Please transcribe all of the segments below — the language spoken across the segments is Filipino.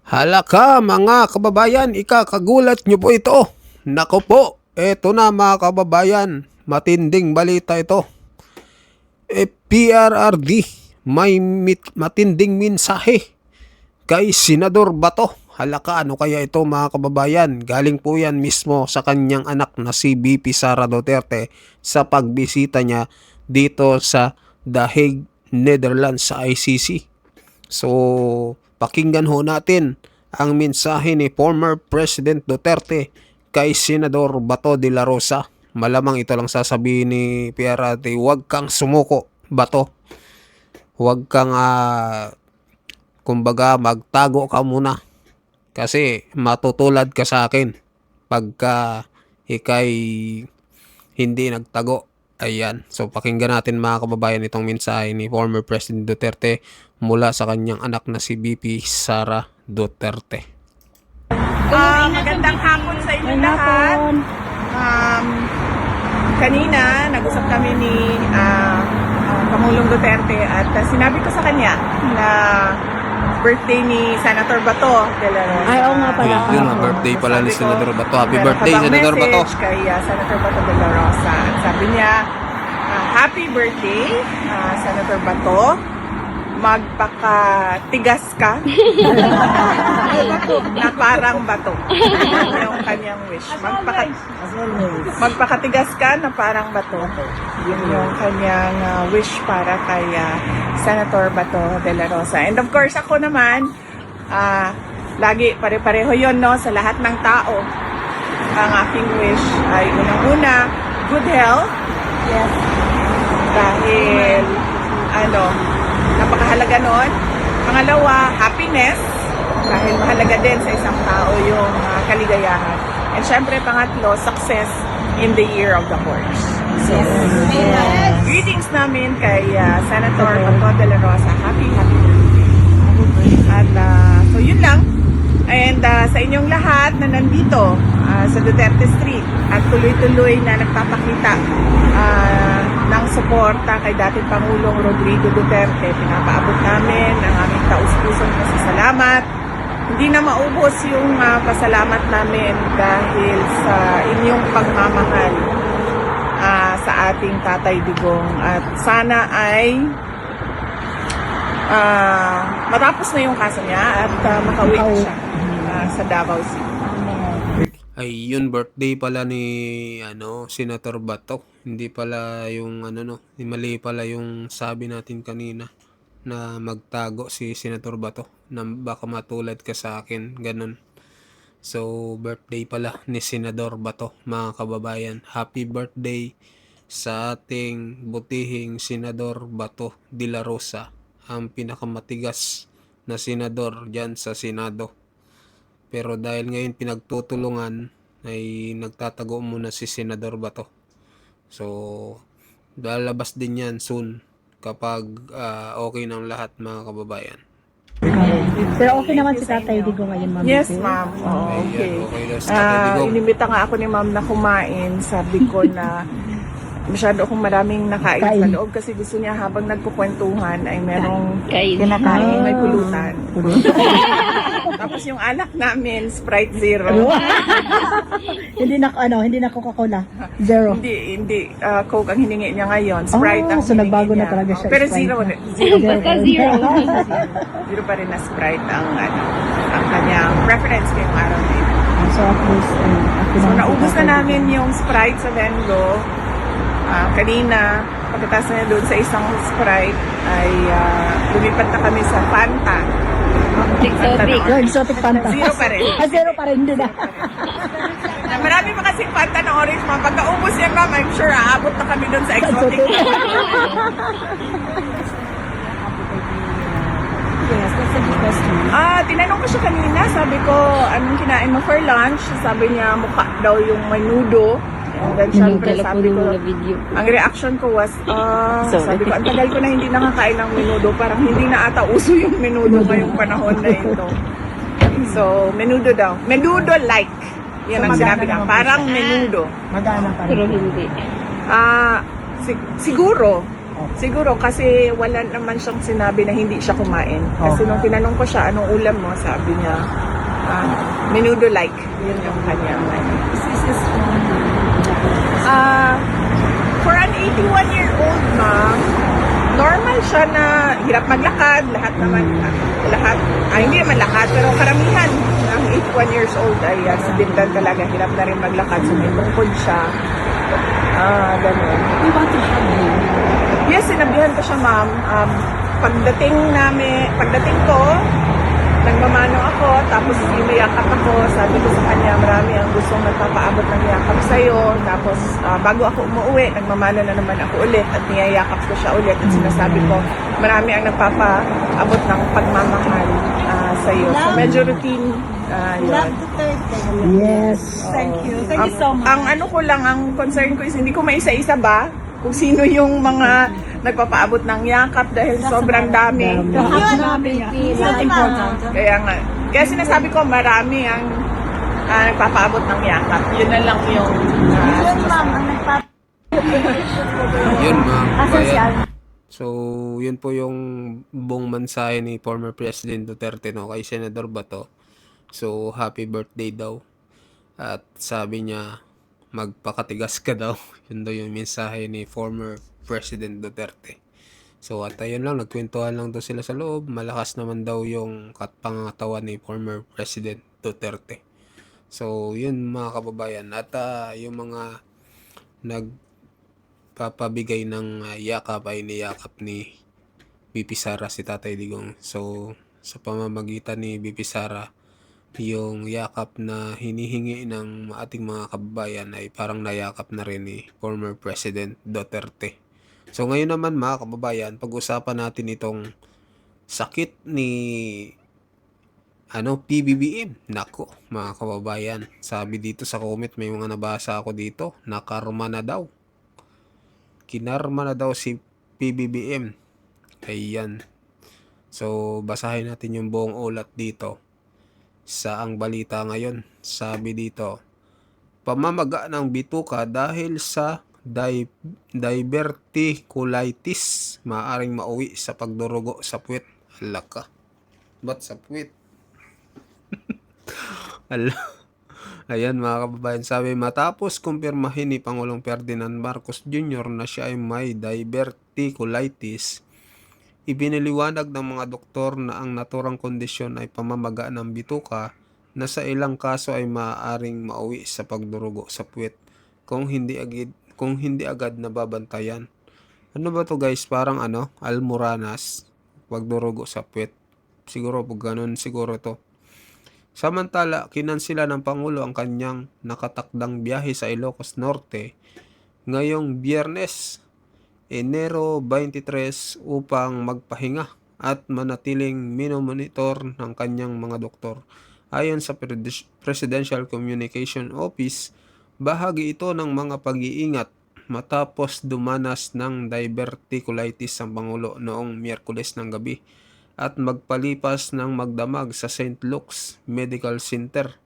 Halaka mga kababayan, ikakagulat nyo po ito. Nako po, eto na mga kababayan, matinding balita ito. PRRD, may matinding mensahe kay Senador Bato. Halaka, ano kaya ito mga kababayan? Galing po yan mismo sa kanyang anak na si VP Sara Duterte sa pagbisita niya dito sa The Hague, Netherlands sa ICC. So, pakinggan ho natin ang mensahe ni former President Duterte kay Senador Bato de la Rosa. Malamang ito lang sasabihin ni PRRD, huwag kang sumuko, Bato. Huwag kang, kumbaga, magtago ka muna. Kasi matutulad ka sa akin pagka ikay hindi nagtago. Ayan. So, pakinggan natin mga kababayan itong mensahe ni former President Duterte mula sa kanyang anak na si VP Sara Duterte. Magandang hapon sa inyo lahat. Kanina, nag-usap kami ni Pangulong Duterte at sinabi ko sa kanya na birthday ni Senator Bato de la Rosa. Ay, oo nga pala. Yun, birthday pala ni Senador Bato. Happy Meron birthday, ka bang Senador Bato. message kay Senator Bato de la Rosa. At sabi niya, happy birthday, Senator Bato. Magpakatigas ka na parang bato. Yun yung kanyang wish. Magpakatigas ka na parang bato. Yun yung kanyang wish para kay Senator Bato de la Rosa. And of course, ako naman, lagi pare-pareho yun, no, sa lahat ng tao. Ang aking wish ay unang-una, good health. Yes. Dahil, napakahalaga nun. Pangalawa, happiness. Dahil mahalaga din sa isang tao yung kaligayahan. And syempre, pangatlo, success in the year of the horse. So, greetings namin kay Senator Bato de la Rosa. Happy birthday. At so, yun lang. And sa inyong lahat na nandito sa Duterte Street at tuloy-tuloy na nagpapakita ng suporta kay dating Pangulong Rodrigo Duterte, pinapaabot namin ang aming taus-pusong pasasalamat. Hindi na maubos yung pasalamat namin dahil sa inyong pagmamahal sa ating Tatay Digong. At sana ay matapos na yung kaso niya at makauwi na siya sa Davao City. Ay, yun, birthday pala ni Senator Bato. Hindi pala yung mali pala yung sabi natin kanina na magtago si Senator Bato na baka matulad ka sa akin, ganun. So, birthday pala ni Senador Bato, mga kababayan. Happy birthday sa ating butihing Senador Bato de la Rosa, ang pinakamatigas na senador dyan sa Senado. Pero dahil ngayon pinagtutulungan ay nagtatago muna si Senador Bato. So, lalabas din yan soon kapag okay ng lahat, mga kababayan. Pero okay naman si Tatay Digong ngayon, ma'am. Yes, ma'am. Okay. Okay daw si Tatay Digong. Inimbita nga ako ni ma'am na kumain. Sabi ko na masyado akong maraming nakain sa loob kasi gusto niya habang nagkukwentuhan ay merong kinakain, may pulutan. Tapos yung alak namin, Sprite Zero. hindi na Coca-Cola. Zero. Hindi Coke ang hiningi niya ngayon. Sprite ang so hiningi nagbago niya. na talaga siya. Pero Sprite. zero. Zero pa rin na Sprite ang kanyang preference ngayong araw na yun. So at least, So naubos na namin yung Sprite sa Venlo. Kanina, pagkatapos na doon sa isang Sprite, ay lumipat na kami sa Fanta. Yung exotic Fanta. Zero pa rin. Zero pa rin din. Marami pa kasing Fanta na orange, ma'am. Pagkaubos yan, ma'am, I'm sure aabot na kami doon sa exotic. Yes, that's a good question. Tinanong ko siya kanina, sabi ko, anong kinain mo for lunch? Sabi niya, mukha daw yung menudo. And then, syempre, sabi ko, ang reaction ko was, sabi ko, ang tagal ko na hindi nakakain ng menudo. Parang hindi na ata uso yung menudo ngayong panahon na ito. So, menudo daw. Menudo-like. Yan ang sinabi niya. Parang menudo. Magana pa rin. Siguro, Siguro kasi wala naman siyang sinabi na hindi siya kumain. Kasi nung tinanong ko siya, anong ulam mo? Sabi niya, menudo like. Yun yung kanya. For an 81-year-old ma'am, normal siya na hirap maglakad. Hindi naman lahat, pero karamihan ng 81 years old ay accidental talaga. Hirap na rin maglakad. So may tungkod siya. Ganun. We want to have him. Yes, sinabihan ko siya, ma'am. Pagdating ko, nagmamano ako, tapos iniyakap ako. Sabi ko sa kanya, marami ang gustong magpapaabot ng yakap sa'yo. Tapos, bago ako umuwi, nagmamano na naman ako ulit at niyayakap ko siya ulit. At sinasabi ko, marami ang nagpapaabot ng pagmamahal sa'yo. So, medyo routine. Yun. Yes. Thank you so much. Ang ano ko lang, ang concern ko is hindi ko maisa-isa ba kung sino yung mga nagpapaabot ng yakap dahil sobrang dami. Kaya nga. Kaya sinasabi ko marami ang nagpapaabot ng yakap. Yun na lang yung Yun mga kababayan. So, yun po yung buong mensahe ni former President Duterte kay Senador Bato. So, happy birthday daw. At sabi niya, magpakatigas ka daw. Yun daw yung mensahe ni former President Duterte. So, at ayun lang, nagkwentuhan lang daw sila sa loob. Malakas naman daw yung pangangatawan ni former President Duterte. So, yun mga kababayan. At yung mga nagpapabigay ng yakap ay niyakap ni BP Sara si Tatay Digong. So, sa pamamagitan ni BP Sara, yung yakap na hinihingi ng ating mga kababayan ay parang nayakap na rin ni former President Duterte. So ngayon naman mga kababayan, pag-usapan natin itong sakit ni PBBM. Nako mga kababayan, sabi dito sa comment, may mga nabasa ako dito, nakarma na daw. Kinarma na daw si PBBM. Ayan. So basahin natin yung buong ulat dito. Sa ang balita ngayon, sabi dito, pamamaga ng bituka dahil sa diverticulitis, maaring mauwi sa pagdurugo sa puwet. Alaka. Ba't sa puwet? Ayan mga kababayan, sabi, matapos kumpirmahin ni Pangulong Ferdinand Marcos Jr. na siya ay may diverticulitis, ibiniliwanag ng mga doktor na ang naturang kondisyon ay pamamaga ng bituka na sa ilang kaso ay maaaring mauwi sa pagdurugo sa puwet kung hindi agad nababantayan. Ano ba to guys? Parang almoranas, pagdurugo sa puwet. Siguro pag ganun siguro to. Samantala, kinansila ng Pangulo ang kanyang nakatakdang biyahe sa Ilocos Norte ngayong Biyernes, Enero 23 upang magpahinga at manatiling minomonitor ng kanyang mga doktor. Ayon sa Presidential Communication Office, bahagi ito ng mga pag-iingat matapos dumanas ng diverticulitis ang Pangulo noong Miyerkules ng gabi at magpalipas ng magdamag sa St. Luke's Medical Center.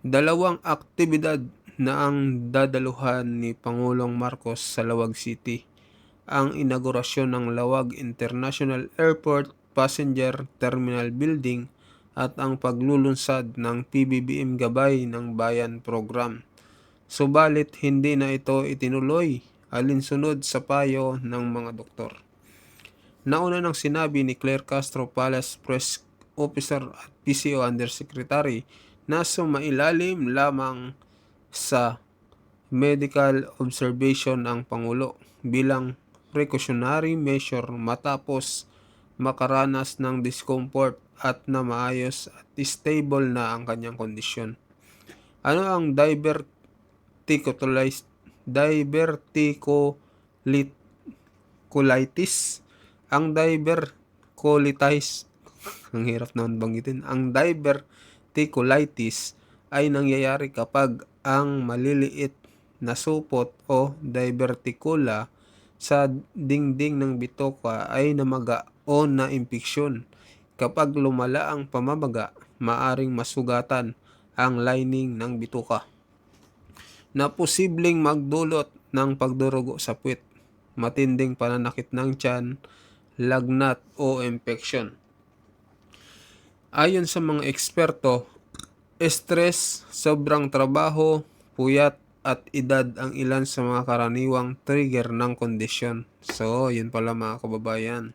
Dalawang aktibidad na ang dadaluhan ni Pangulong Marcos sa Lawag City, ang inaugurasyon ng Lawag International Airport Passenger Terminal Building at ang paglulunsad ng PBBM Gabay ng Bayan program. Subalit hindi na ito itinuloy alinsunod sa payo ng mga doktor. Nauna nang sinabi ni Claire Castro Palace Press Officer at PCO Undersecretary na sumailalim lamang sa medical observation ang Pangulo bilang precautionary measure matapos makaranas ng discomfort at na maayos at stable na ang kanyang kondisyon. Ano ang diverticulitis? Ang diverticulitis, ang hirap naman banggitin. Ang diverticulitis ay nangyayari kapag ang maliliit na supot o diverticula sa dingding ng bituka ay namaga o naimpeksyon. Kapag lumala ang pamamaga, maaring masugatan ang lining ng bituka na posibleng magdulot ng pagdurugo sa puwet. matinding pananakit ng tiyan, lagnat o infection. Ayon sa mga eksperto, stress, sobrang trabaho, puyat at edad ang ilan sa mga karaniwang trigger ng kondisyon. So, yun pala mga kababayan.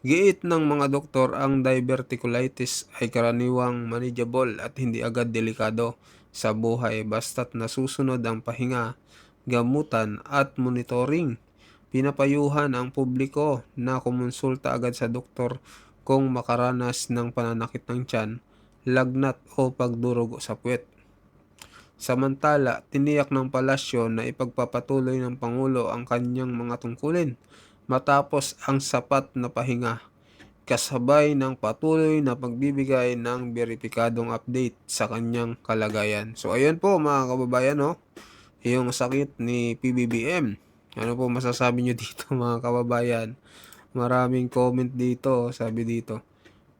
Giit ng mga doktor, ang diverticulitis ay karaniwang manageable at hindi agad delikado sa buhay basta't nasusunod ang pahinga, gamutan at monitoring. Pinapayuhan ang publiko na kumonsulta agad sa doktor kung makaranas ng pananakit ng tiyan, lagnat o pagdurugo sa puwet. Samantala, tiniyak ng palasyo na ipagpapatuloy ng Pangulo ang kanyang mga tungkulin matapos ang sapat na pahinga, kasabay ng patuloy na pagbibigay ng beripikadong update sa kanyang kalagayan. So ayun po mga kababayan, no? Yung sakit ni PBBM. Ano po masasabi nyo dito mga kababayan? Maraming comment dito, sabi dito.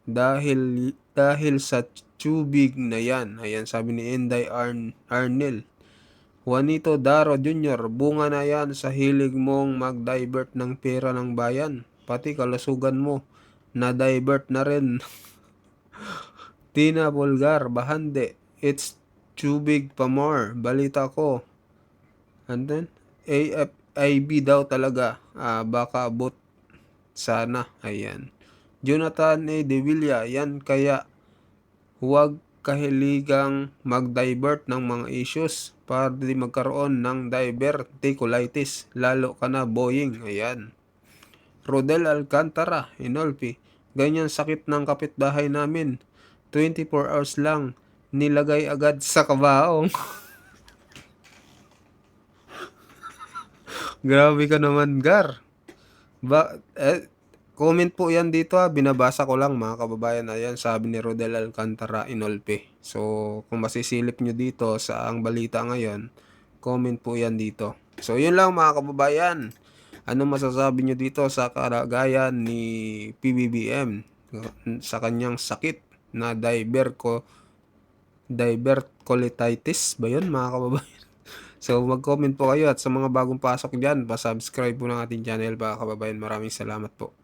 Dahil sa tubig na yan. Ayan, sabi ni Inday Arnel. Juanito Daro Jr., bunga na yan sa hilig mong mag-divert ng pera ng bayan. Pati kalusugan mo, na-divert na rin. Tina Bulgar, Bahande, it's tubig pa more. Balita ko. And then, AFIB daw talaga. Baka abot sana. Ayan. Jonathan A. De Villa, yan kaya huwag kahiligang mag-divert ng mga issues para di magkaroon ng diverticulitis. Lalo ka na Boeing. Ayan. Rodel Alcantara, Inolfi, ganyan sakit ng kapitbahay namin. 24 hours lang, nilagay agad sa kabaong. Grabe ka naman, Gar. Comment po yan dito binabasa ko lang mga kababayan. Ayan, sabi ni Rodel Alcantara, Inolpe. So, kung masisilip nyo dito sa ang balita ngayon, comment po yan dito. So, yun lang mga kababayan. Ano masasabi nyo dito sa kalagayan ni PBBM sa kanyang sakit na diverticulitis ba yun mga kababayan? So, mag-comment po kayo at sa mga bagong pasok dyan, pa-subscribe po ng ating channel mga kababayan. Maraming salamat po.